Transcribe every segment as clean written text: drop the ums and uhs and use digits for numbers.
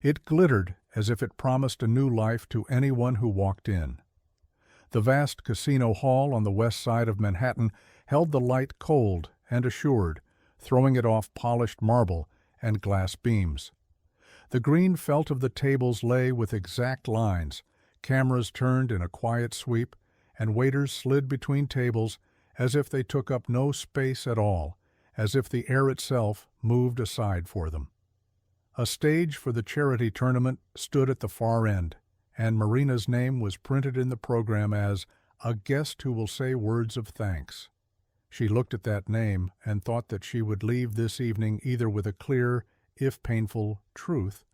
It glittered as if it promised a new life to anyone who walked in. The vast casino hall on the west side of Manhattan held the light cold and assured, throwing it off polished marble and glass beams. The green felt of the tables lay with exact lines, cameras turned in a quiet sweep, and waiters slid between tables as if they took up no space at all, as if the air itself moved aside for them. A stage for the charity tournament stood at the far end, and Marina's name was printed in the program as a guest who will say words of thanks. She looked at that name and thought that she would leave this evening either with a clear, if painful, truth,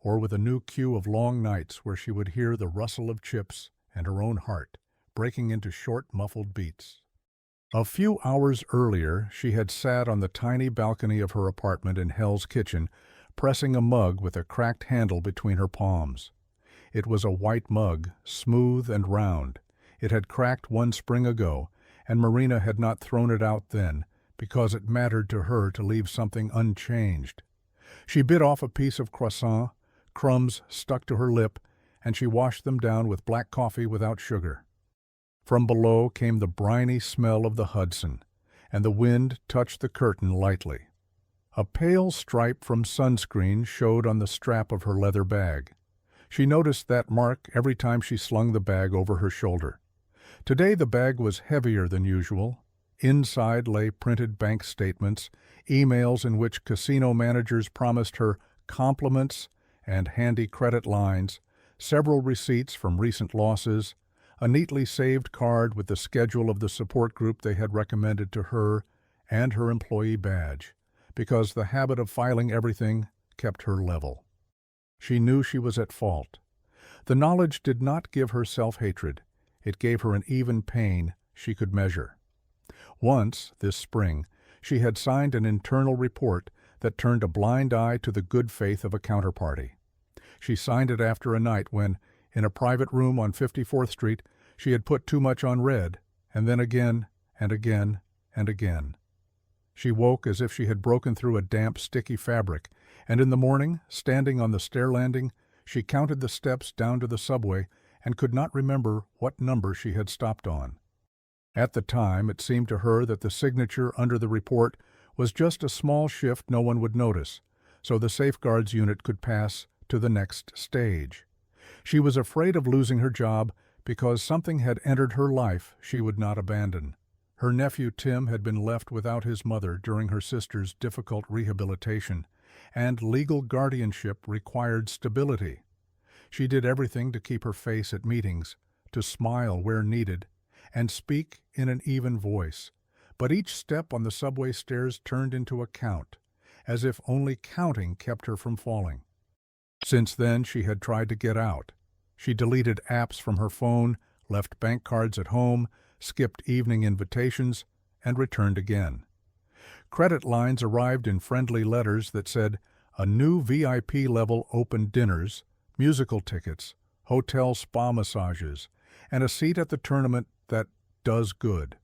or with a new cue of long nights where she would hear the rustle of chips and her own heart breaking into short, muffled beats. A few hours earlier, she had sat on the tiny balcony of her apartment in Hell's Kitchen, pressing a mug with a cracked handle between her palms. It was a white mug, smooth and round. It had cracked one spring ago, and Marina had not thrown it out then, because it mattered to her to leave something unchanged. She bit off a piece of croissant, crumbs stuck to her lip, and she washed them down with black coffee without sugar. From below came the briny smell of the Hudson, and the wind touched the curtain lightly. A pale stripe from sunscreen showed on the strap of her leather bag. She noticed that mark every time she slung the bag over her shoulder. Today the bag was heavier than usual. Inside lay printed bank statements, emails in which casino managers promised her compliments and handy credit lines, several receipts from recent losses, a neatly saved card with the schedule of the support group they had recommended to her, and her employee badge, because the habit of filing everything kept her level. She knew she was at fault. The knowledge did not give her self-hatred. It gave her an even pain she could measure. Once, this spring, she had signed an internal report that turned a blind eye to the good faith of a counterparty. She signed it after a night when, in a private room on 54th Street, she had put too much on red, and then again, and again, and again. She woke as if she had broken through a damp, sticky fabric, and in the morning, standing on the stair landing, she counted the steps down to the subway and could not remember what number she had stopped on. At the time, it seemed to her that the signature under the report was just a small shift no one would notice, so the safeguards unit could pass to the next stage. She was afraid of losing her job because something had entered her life she would not abandon. Her nephew Tim had been left without his mother during her sister's difficult rehabilitation, and legal guardianship required stability. She did everything to keep her face at meetings, to smile where needed, and speak in an even voice, but each step on the subway stairs turned into a count, as if only counting kept her from falling. Since then, she had tried to get out. She deleted apps from her phone, left bank cards at home, skipped evening invitations, and returned again. Credit lines arrived in friendly letters that said, a new VIP-level open dinners, musical tickets, hotel spa massages, and a seat at the tournament that does good.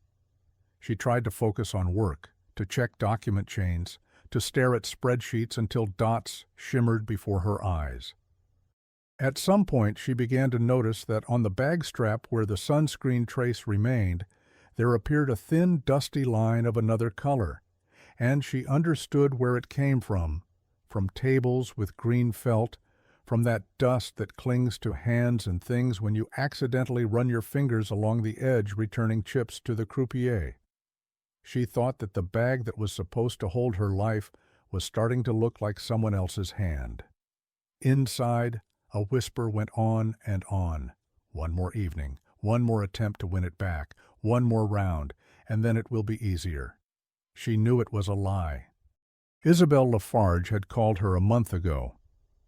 She tried to focus on work, to check document chains, to stare at spreadsheets until dots shimmered before her eyes. At some point, she began to notice that on the bag strap where the sunscreen trace remained, there appeared a thin, dusty line of another color, and she understood where it came from tables with green felt, from that dust that clings to hands and things when you accidentally run your fingers along the edge returning chips to the croupier. She thought that the bag that was supposed to hold her life was starting to look like someone else's hand. Inside, a whisper went on and on. One more evening, one more attempt to win it back, one more round, and then it will be easier. She knew it was a lie. Isabel Lafarge had called her a month ago.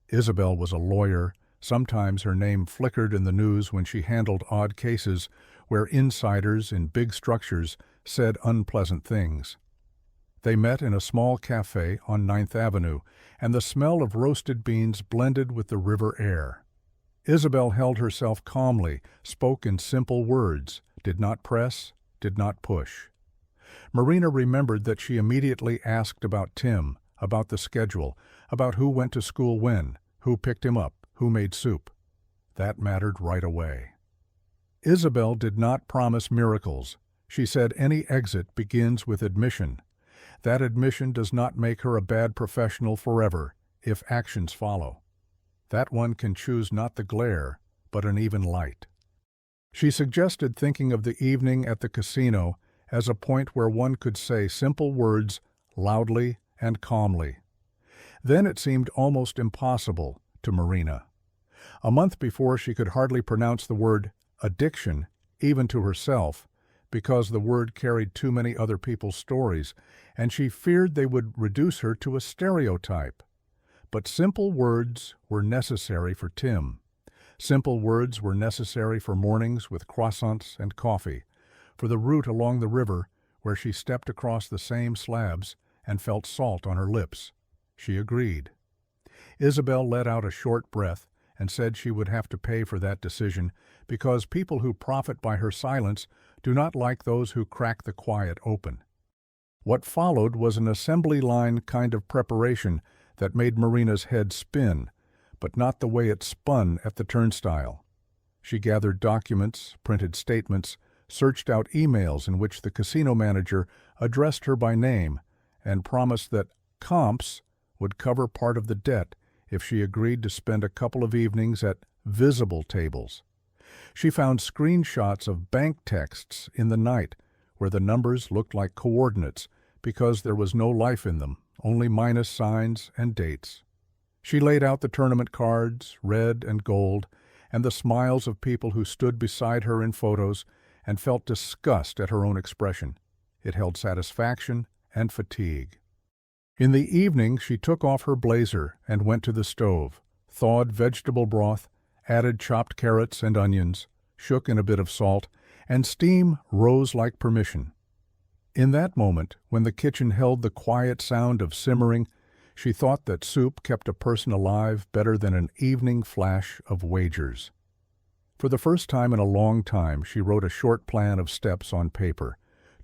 Isabel was a lawyer. Sometimes her name flickered in the news when she handled odd cases where insiders in big structures said unpleasant things. They met in a small cafe on 9th Avenue, and the smell of roasted beans blended with the river air. Isabel held herself calmly, spoke in simple words, did not press, did not push. Marina remembered that she immediately asked about Tim, about the schedule, about who went to school when, Who picked him up? Who made soup? That mattered right away. Isabel did not promise miracles. She said any exit begins with admission. That admission does not make her a bad professional forever, if actions follow. That one can choose not the glare, but an even light. She suggested thinking of the evening at the casino as a point where one could say simple words loudly and calmly. Then it seemed almost impossible to Marina. A month before, she could hardly pronounce the word addiction, even to herself, because the word carried too many other people's stories, and she feared they would reduce her to a stereotype. But simple words were necessary for Tim. Simple words were necessary for mornings with croissants and coffee, for the route along the river where she stepped across the same slabs and felt salt on her lips. She agreed. Isabel let out a short breath and said she would have to pay for that decision because people who profit by her silence do not like those who crack the quiet open. What followed was an assembly line kind of preparation that made Marina's head spin, but not the way it spun at the turnstile. She gathered documents, printed statements, searched out emails in which the casino manager addressed her by name and promised that comps would cover part of the debt if she agreed to spend a couple of evenings at visible tables. She found screenshots of bank texts in the night where the numbers looked like coordinates because there was no life in them, only minus signs and dates. She laid out the tournament cards, red and gold, and the smiles of people who stood beside her in photos and felt disgust at her own expression. It held satisfaction and fatigue. In the evening, she took off her blazer and went to the stove, thawed vegetable broth, added chopped carrots and onions, shook in a bit of salt, and steam rose like permission. In that moment, when the kitchen held the quiet sound of simmering, she thought that soup kept a person alive better than an evening flash of wagers. For the first time in a long time, she wrote a short plan of steps on paper,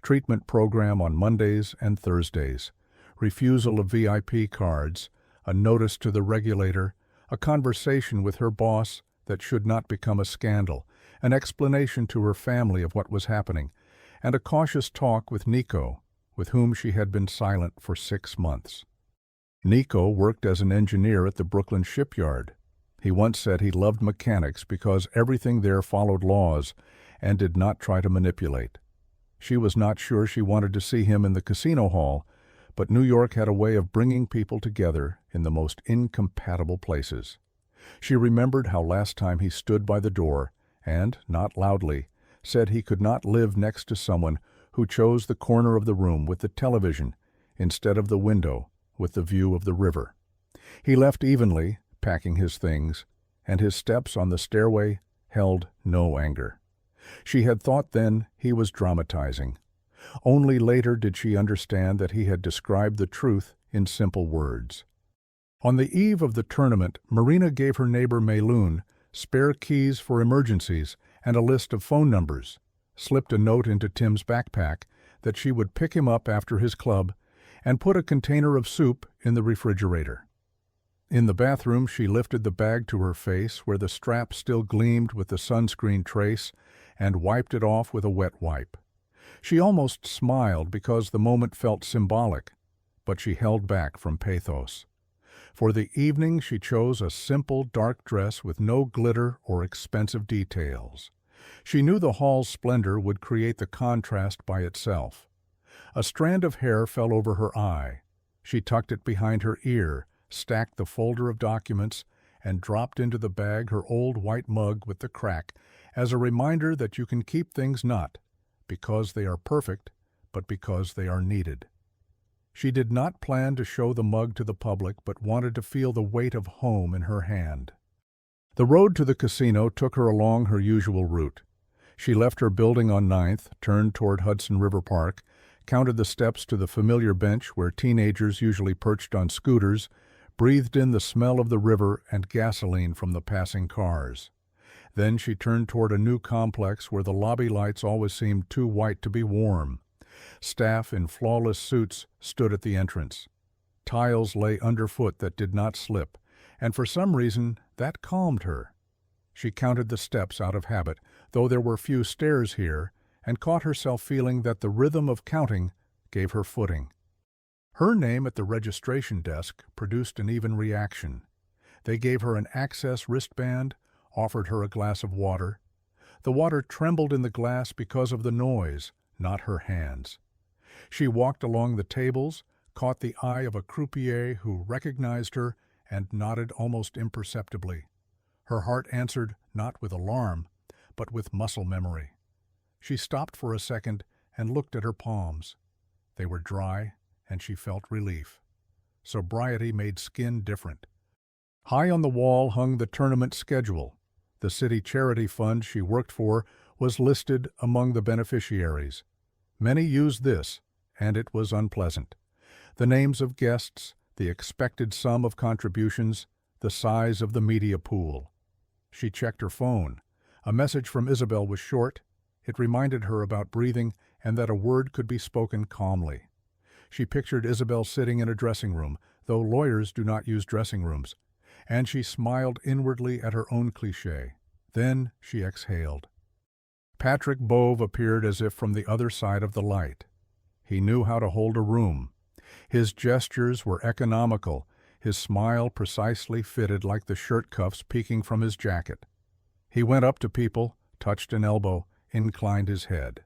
treatment program on Mondays and Thursdays, refusal of VIP cards, a notice to the regulator, a conversation with her boss that should not become a scandal, an explanation to her family of what was happening, and a cautious talk with Nico, with whom she had been silent for 6 months. Nico worked as an engineer at the Brooklyn shipyard. He once said he loved mechanics because everything there followed laws and did not try to manipulate. She was not sure she wanted to see him in the casino hall, but New York had a way of bringing people together in the most incompatible places. She remembered how last time he stood by the door and, not loudly, said he could not live next to someone who chose the corner of the room with the television instead of the window with the view of the river. He left evenly, packing his things, and his steps on the stairway held no anger. She had thought then he was dramatizing. Only later did she understand that he had described the truth in simple words. On the eve of the tournament, Marina gave her neighbor Mayloon spare keys for emergencies and a list of phone numbers, slipped a note into Tim's backpack that she would pick him up after his club, and put a container of soup in the refrigerator. In the bathroom, she lifted the bag to her face where the strap still gleamed with the sunscreen trace and wiped it off with a wet wipe. She almost smiled because the moment felt symbolic, but she held back from pathos. For the evening, she chose a simple dark dress with no glitter or expensive details. She knew the hall's splendor would create the contrast by itself. A strand of hair fell over her eye. She tucked it behind her ear, stacked the folder of documents, and dropped into the bag her old white mug with the crack as a reminder that you can keep things not because they are perfect, but because they are needed. She did not plan to show the mug to the public, but wanted to feel the weight of home in her hand. The road to the casino took her along her usual route. She left her building on 9th, turned toward Hudson River Park, counted the steps to the familiar bench where teenagers usually perched on scooters, breathed in the smell of the river and gasoline from the passing cars. Then she turned toward a new complex where the lobby lights always seemed too white to be warm. Staff in flawless suits stood at the entrance. Tiles lay underfoot that did not slip, and for some reason that calmed her. She counted the steps out of habit, though there were few stairs here, and caught herself feeling that the rhythm of counting gave her footing. Her name at the registration desk produced an even reaction. They gave her an access wristband, offered her a glass of water. The water trembled in the glass because of the noise, not her hands. She walked along the tables, caught the eye of a croupier who recognized her and nodded almost imperceptibly. Her heart answered not with alarm, but with muscle memory. She stopped for a second and looked at her palms. They were dry, and she felt relief. Sobriety made skin different. High on the wall hung the tournament schedule. The city charity fund she worked for was listed among the beneficiaries. Many used this, and it was unpleasant. The names of guests, the expected sum of contributions, the size of the media pool. She checked her phone. A message from Isabel was short. It reminded her about breathing and that a word could be spoken calmly. She pictured Isabel sitting in a dressing room, though lawyers do not use dressing rooms, and she smiled inwardly at her own cliché. Then she exhaled. Patrick Bove appeared as if from the other side of the light. He knew how to hold a room. His gestures were economical, his smile precisely fitted like the shirt cuffs peeking from his jacket. He went up to people, touched an elbow, inclined his head.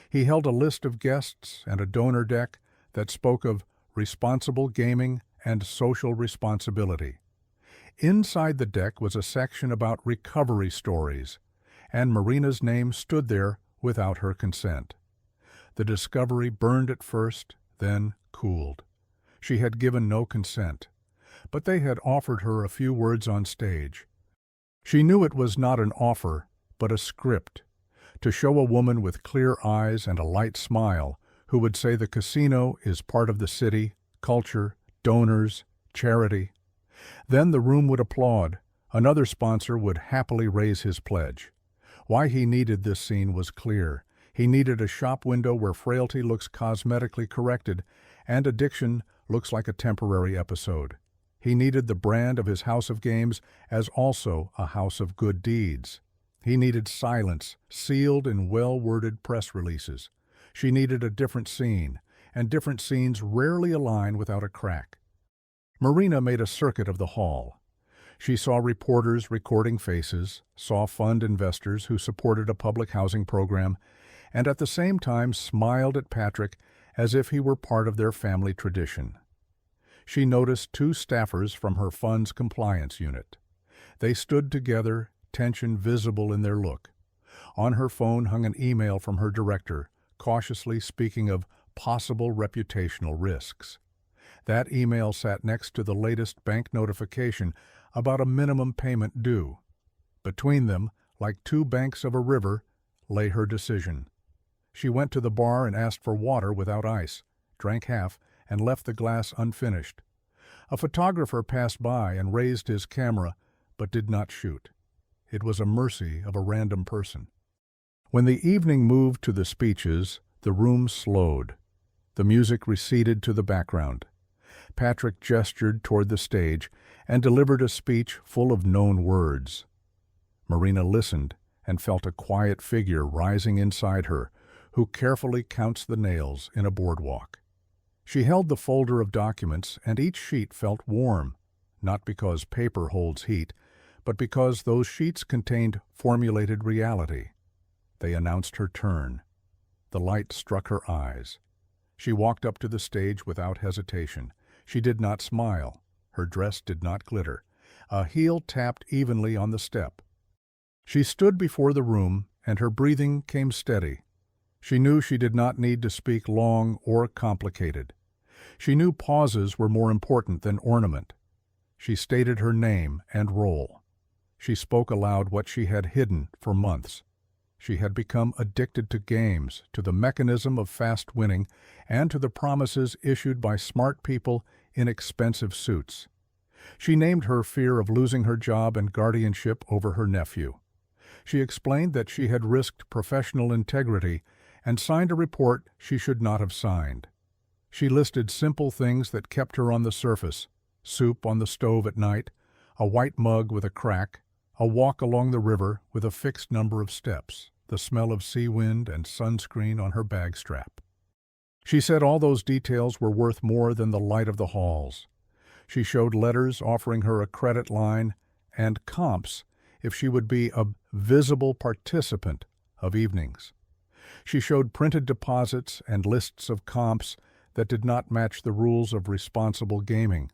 He held a list of guests and a donor deck that spoke of responsible gaming and social responsibility. Inside the deck was a section about recovery stories, and Marina's name stood there without her consent. The discovery burned at first, then cooled. She had given no consent, but they had offered her a few words on stage. She knew it was not an offer, but a script, to show a woman with clear eyes and a light smile who would say the casino is part of the city, culture, donors, charity. Then the room would applaud. Another sponsor would happily raise his pledge. Why he needed this scene was clear. He needed a shop window where frailty looks cosmetically corrected and addiction looks like a temporary episode. He needed the brand of his house of games as also a house of good deeds. He needed silence, sealed in well-worded press releases. She needed a different scene, and different scenes rarely align without a crack. Marina made a circuit of the hall. She saw reporters recording faces, saw fund investors who supported a public housing program, and at the same time smiled at Patrick as if he were part of their family tradition. She noticed two staffers from her fund's compliance unit. They stood together, tension visible in their look. On her phone hung an email from her director, cautiously speaking of possible reputational risks. That email sat next to the latest bank notification about a minimum payment due. Between them, like two banks of a river, lay her decision. She went to the bar and asked for water without ice, drank half, and left the glass unfinished. A photographer passed by and raised his camera, but did not shoot. It was a mercy of a random person. When the evening moved to the speeches, the room slowed. The music receded to the background. Patrick gestured toward the stage and delivered a speech full of known words. Marina listened and felt a quiet figure rising inside her, who carefully counts the nails in a boardwalk. She held the folder of documents, and each sheet felt warm, not because paper holds heat, but because those sheets contained formulated reality. They announced her turn. The light struck her eyes. She walked up to the stage without hesitation. She did not smile. Her dress did not glitter. A heel tapped evenly on the step. She stood before the room, and her breathing came steady. She knew she did not need to speak long or complicated. She knew pauses were more important than ornament. She stated her name and role. She spoke aloud what she had hidden for months. She had become addicted to games, to the mechanism of fast winning, and to the promises issued by smart people in expensive suits. She named her fear of losing her job and guardianship over her nephew. She explained that she had risked professional integrity and signed a report she should not have signed. She listed simple things that kept her on the surface: soup on the stove at night, A white mug with a crack, a walk along the river with a fixed number of steps, the smell of sea wind and sunscreen on her bag strap. She said all those details were worth more than the light of the halls. She showed letters offering her a credit line and comps if she would be a visible participant of evenings. She showed printed deposits and lists of comps that did not match the rules of responsible gaming.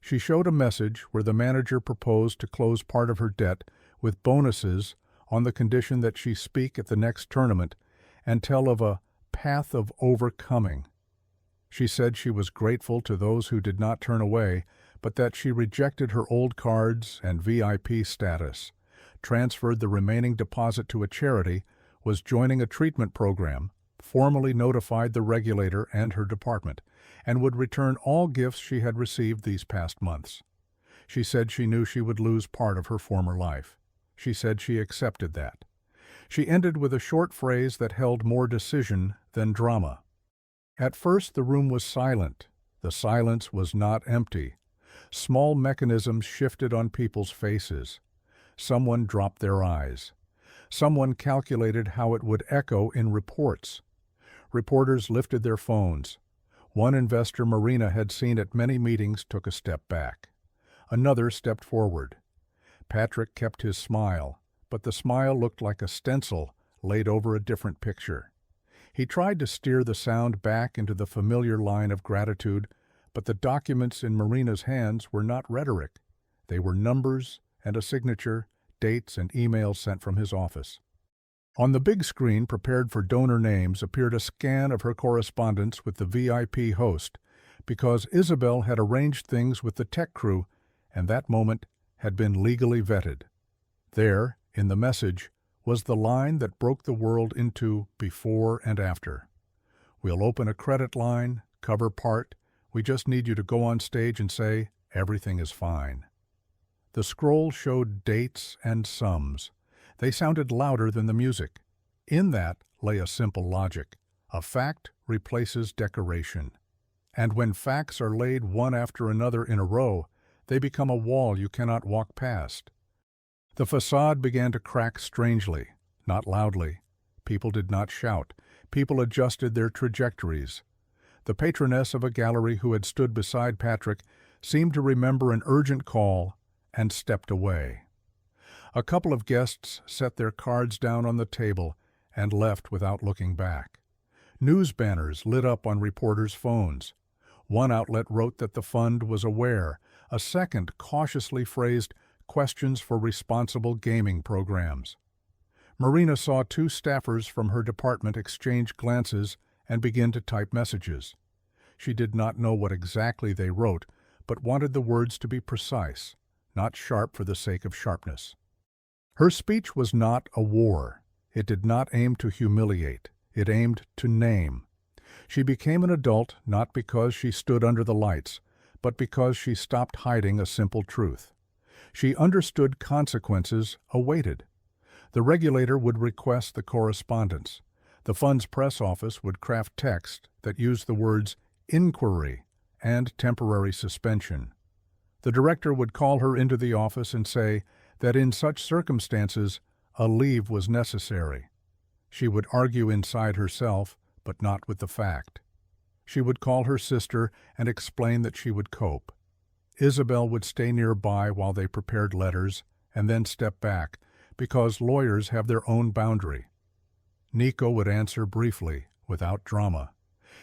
She showed a message where the manager proposed to close part of her debt with bonuses on the condition that she speak at the next tournament and tell of a path of overcoming. She said she was grateful to those who did not turn away, but that she rejected her old cards and VIP status, transferred the remaining deposit to a charity, was joining a treatment program, formally notified the regulator and her department, and would return all gifts she had received these past months. She said she knew she would lose part of her former life. She said she accepted that. She ended with a short phrase that held more decision than drama. At first the room was silent. The silence was not empty. Small mechanisms shifted on people's faces. Someone dropped their eyes. Someone calculated how it would echo in reports. Reporters lifted their phones. One investor Marina had seen at many meetings took a step back. Another stepped forward. Patrick kept his smile, but the smile looked like a stencil laid over a different picture. He tried to steer the sound back into the familiar line of gratitude, but the documents in Marina's hands were not rhetoric. They were numbers and a signature, dates and emails sent from his office. On the big screen prepared for donor names appeared a scan of her correspondence with the VIP host, because Isabel had arranged things with the tech crew, and that moment had been legally vetted. There, in the message, was the line that broke the world into before and after. We'll open a credit line, cover part. We just need you to go on stage and say, everything is fine. The scroll showed dates and sums. They sounded louder than the music. In that lay a simple logic. A fact replaces decoration. And when facts are laid one after another in a row, they become a wall you cannot walk past. The facade began to crack strangely, not loudly. People did not shout. People adjusted their trajectories. The patroness of a gallery who had stood beside Patrick seemed to remember an urgent call and stepped away. A couple of guests set their cards down on the table and left without looking back. News banners lit up on reporters' phones. One outlet wrote that the fund was aware. A second cautiously phrased questions for responsible gaming programs. Marina saw two staffers from her department exchange glances and begin to type messages. She did not know what exactly they wrote, but wanted the words to be precise, not sharp for the sake of sharpness. Her speech was not a war. It did not aim to humiliate. It aimed to name. She became an adult not because she stood under the lights, but because she stopped hiding a simple truth. She understood consequences awaited. The regulator would request the correspondence. The fund's press office would craft text that used the words inquiry and temporary suspension. The director would call her into the office and say that in such circumstances a leave was necessary. She would argue inside herself, but not with the fact. She would call her sister and explain that she would cope. Isabel would stay nearby while they prepared letters and then step back, because lawyers have their own boundary. Nico would answer briefly, without drama.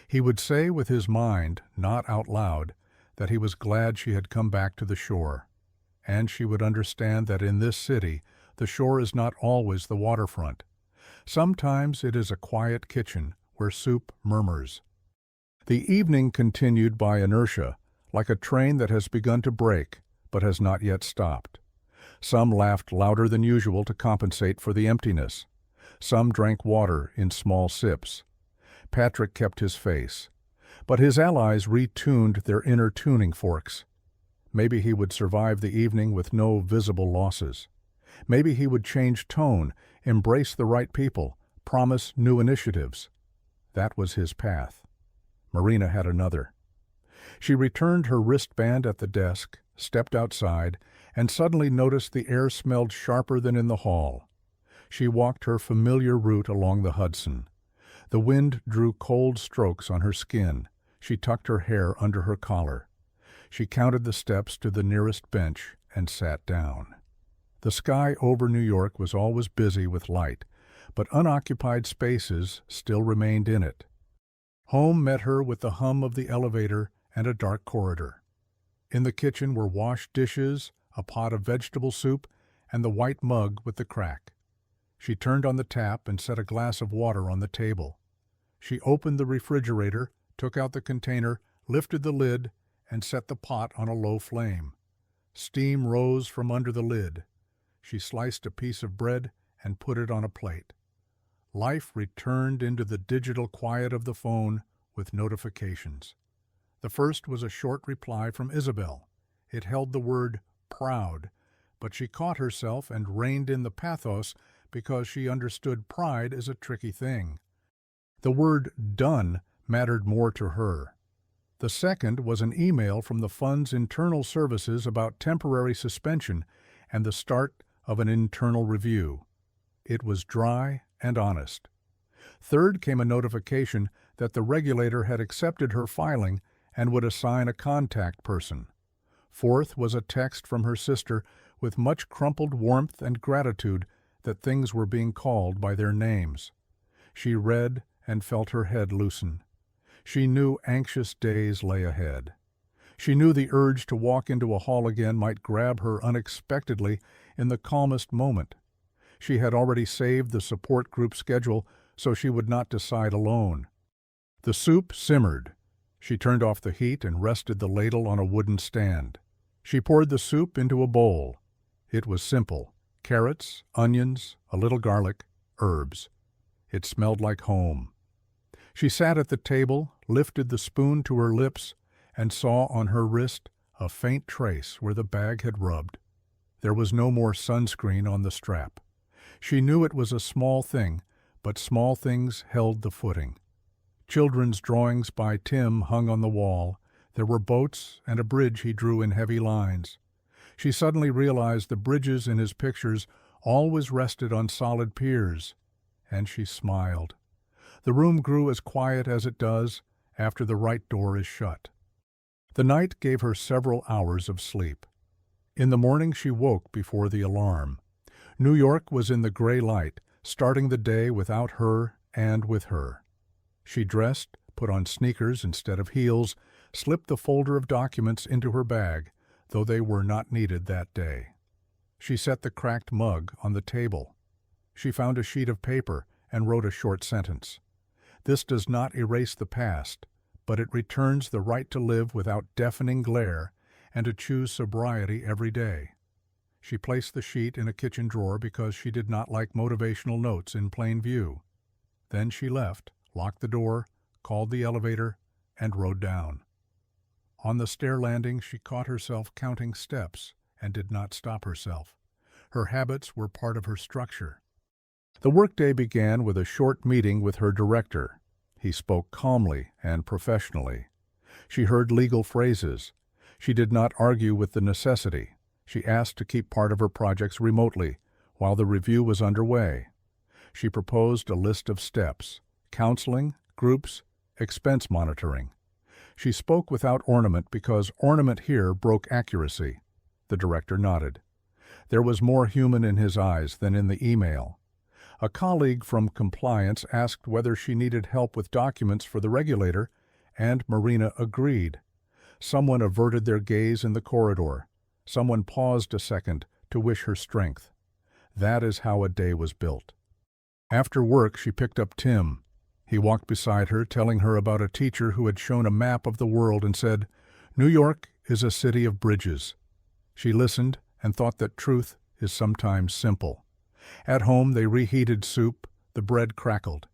He would say with his mind, not out loud, that he was glad she had come back to the shore. And she would understand that in this city, the shore is not always the waterfront. Sometimes it is a quiet kitchen where soup murmurs. The evening continued by inertia, like a train that has begun to brake, but has not yet stopped. Some laughed louder than usual to compensate for the emptiness. Some drank water in small sips. Patrick kept his face, but his allies retuned their inner tuning forks. Maybe he would survive the evening with no visible losses. Maybe he would change tone, embrace the right people, promise new initiatives. That was his path. Marina had another. She returned her wristband at the desk, stepped outside, and suddenly noticed the air smelled sharper than in the hall. She walked her familiar route along the Hudson. The wind drew cold strokes on her skin. She tucked her hair under her collar. She counted the steps to the nearest bench and sat down. The sky over New York was always busy with light, but unoccupied spaces still remained in it. Home met her with the hum of the elevator and a dark corridor. In the kitchen were washed dishes, a pot of vegetable soup, and the white mug with the crack. She turned on the tap and set a glass of water on the table. She opened the refrigerator, took out the container, lifted the lid, and set the pot on a low flame. Steam rose from under the lid. She sliced a piece of bread and put it on a plate. Life returned into the digital quiet of the phone with notifications. The first was a short reply from Isabel. It held the word proud, but she caught herself and reined in the pathos because she understood pride as a tricky thing. The word done mattered more to her. The second was an email from the fund's internal services about temporary suspension and the start of an internal review. It was dry and honest. Third came a notification that the regulator had accepted her filing and would assign a contact person. Fourth was a text from her sister with much crumpled warmth and gratitude that things were being called by their names. She read and felt her head loosen. She knew anxious days lay ahead. She knew the urge to walk into a hall again might grab her unexpectedly in the calmest moment. She had already saved the support group schedule so she would not decide alone. The soup simmered. She turned off the heat and rested the ladle on a wooden stand. She poured the soup into a bowl. It was simple: carrots, onions, a little garlic, herbs. It smelled like home. She sat at the table, lifted the spoon to her lips, and saw on her wrist a faint trace where the bag had rubbed. There was no more sunscreen on the strap. She knew it was a small thing, but small things held the footing. Children's drawings by Tim hung on the wall. There were boats and a bridge he drew in heavy lines. She suddenly realized the bridges in his pictures always rested on solid piers, and she smiled. The room grew as quiet as it does after the right door is shut. The night gave her several hours of sleep. In the morning she woke before the alarm. New York was in the gray light, starting the day without her and with her. She dressed, put on sneakers instead of heels, slipped the folder of documents into her bag, though they were not needed that day. She set the cracked mug on the table. She found a sheet of paper and wrote a short sentence. This does not erase the past, but it returns the right to live without deafening glare and to choose sobriety every day. She placed the sheet in a kitchen drawer because she did not like motivational notes in plain view. Then she left, locked the door, called the elevator, and rode down. On the stair landing, she caught herself counting steps and did not stop herself. Her habits were part of her structure. The workday began with a short meeting with her director. He spoke calmly and professionally. She heard legal phrases. She did not argue with the necessity. She asked to keep part of her projects remotely while the review was underway. She proposed a list of steps: counseling, groups, expense monitoring. She spoke without ornament because ornament here broke accuracy. The director nodded. There was more human in his eyes than in the email. A colleague from compliance asked whether she needed help with documents for the regulator, and Marina agreed. Someone averted their gaze in the corridor. Someone paused a second to wish her strength. That is how a day was built. After work, she picked up Tim. He walked beside her, telling her about a teacher who had shown a map of the world and said, "New York is a city of bridges." She listened and thought that truth is sometimes simple. At home, they reheated soup. The bread crackled.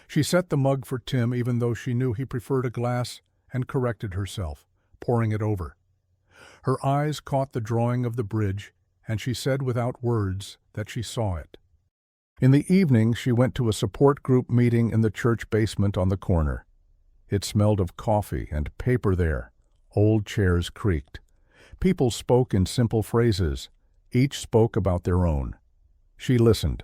She set the mug for Tim even though she knew he preferred a glass, and corrected herself, pouring it over. Her eyes caught the drawing of the bridge, and she said without words that she saw it. In the evening, she went to a support group meeting in the church basement on the corner. It smelled of coffee and paper there. Old chairs creaked. People spoke in simple phrases. Each spoke about their own. She listened.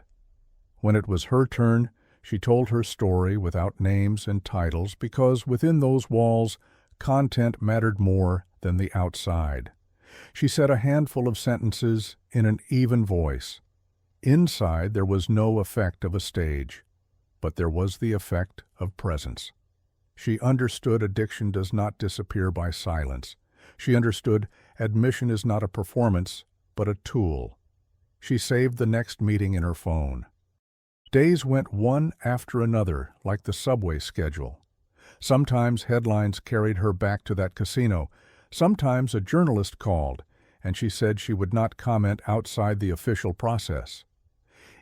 When it was her turn, she told her story without names and titles because within those walls, content mattered more than the outside. She said a handful of sentences in an even voice. Inside there was no effect of a stage, but there was the effect of presence. She understood addiction does not disappear by silence. She understood admission is not a performance, but a tool. She saved the next meeting in her phone. Days went one after another, like the subway schedule. Sometimes headlines carried her back to that casino. Sometimes a journalist called, and she said she would not comment outside the official process.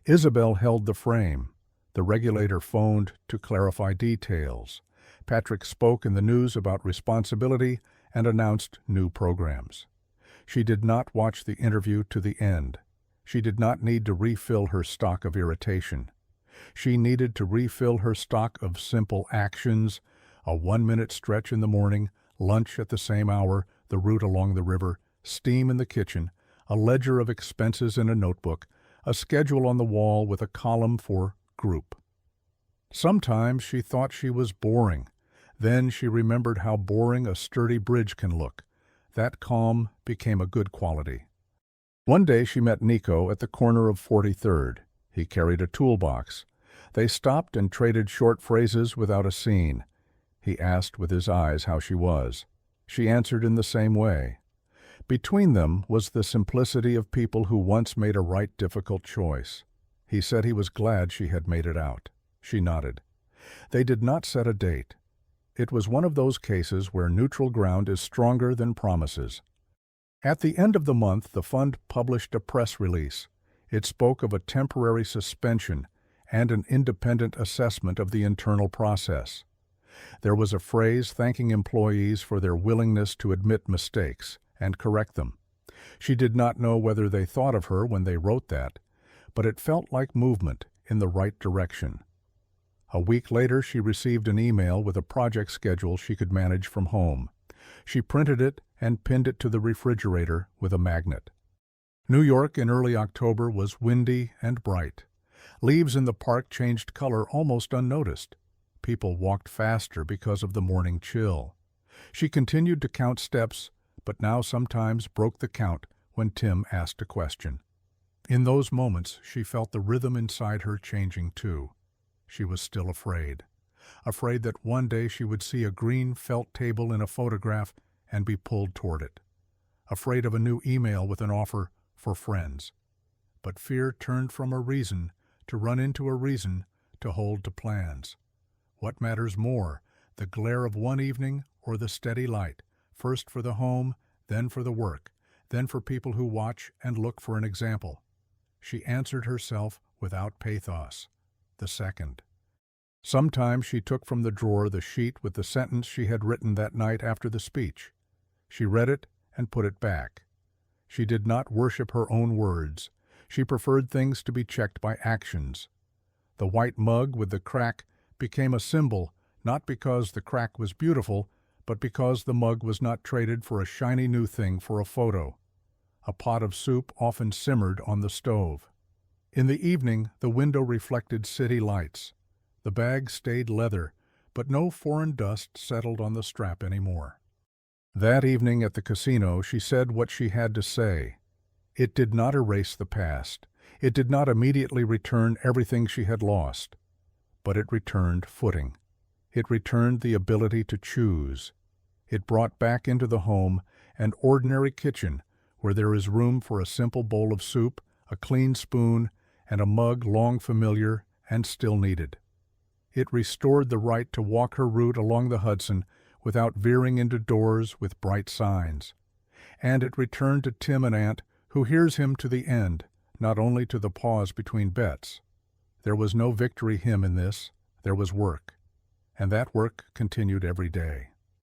Isabel held the frame. The regulator phoned to clarify details. Patrick spoke in the news about responsibility and announced new programs. She did not watch the interview to the end. She did not need to refill her stock of irritation. She needed to refill her stock of simple actions, a 1-minute stretch in the morning, lunch at the same hour, the route along the river, steam in the kitchen, a ledger of expenses in a notebook, a schedule on the wall with a column for group. Sometimes she thought she was boring. Then she remembered how boring a sturdy bridge can look. That calm became a good quality. One day she met Nico at the corner of 43rd. He carried a toolbox. They stopped and traded short phrases without a scene. He asked with his eyes how she was. She answered in the same way. Between them was the simplicity of people who once made a right difficult choice. He said he was glad she had made it out. She nodded. They did not set a date. It was one of those cases where neutral ground is stronger than promises. At the end of the month, the fund published a press release. It spoke of a temporary suspension and an independent assessment of the internal process. There was a phrase thanking employees for their willingness to admit mistakes and correct them. She did not know whether they thought of her when they wrote that, but it felt like movement in the right direction. A week later, she received an email with a project schedule she could manage from home. She printed it and pinned it to the refrigerator with a magnet. New York in early October was windy and bright. Leaves in the park changed color almost unnoticed. People walked faster because of the morning chill. She continued to count steps, but now sometimes broke the count when Tim asked a question. In those moments, she felt the rhythm inside her changing too. She was still afraid. Afraid that one day she would see a green felt table in a photograph and be pulled toward it. Afraid of a new email with an offer for friends. But fear turned from a reason to run into a reason to hold to plans. What matters more, the glare of one evening or the steady light, first for the home, then for the work, then for people who watch and look for an example? She answered herself without pathos. The second. Sometimes she took from the drawer the sheet with the sentence she had written that night after the speech. She read it and put it back. She did not worship her own words. She preferred things to be checked by actions. The white mug with the crack became a symbol, not because the crack was beautiful, but because the mug was not traded for a shiny new thing for a photo. A pot of soup often simmered on the stove. In the evening, the window reflected city lights. The bag stayed leather, but no foreign dust settled on the strap anymore. That evening at the casino, she said what she had to say. It did not erase the past. It did not immediately return everything she had lost. But it returned footing. It returned the ability to choose. It brought back into the home an ordinary kitchen where there is room for a simple bowl of soup, a clean spoon, and a mug long familiar and still needed. It restored the right to walk her route along the Hudson without veering into doors with bright signs. And it returned to Tim and Aunt, who hears him to the end, not only to the pause between bets. There was no victory hymn in this, there was work. And that work continued every day.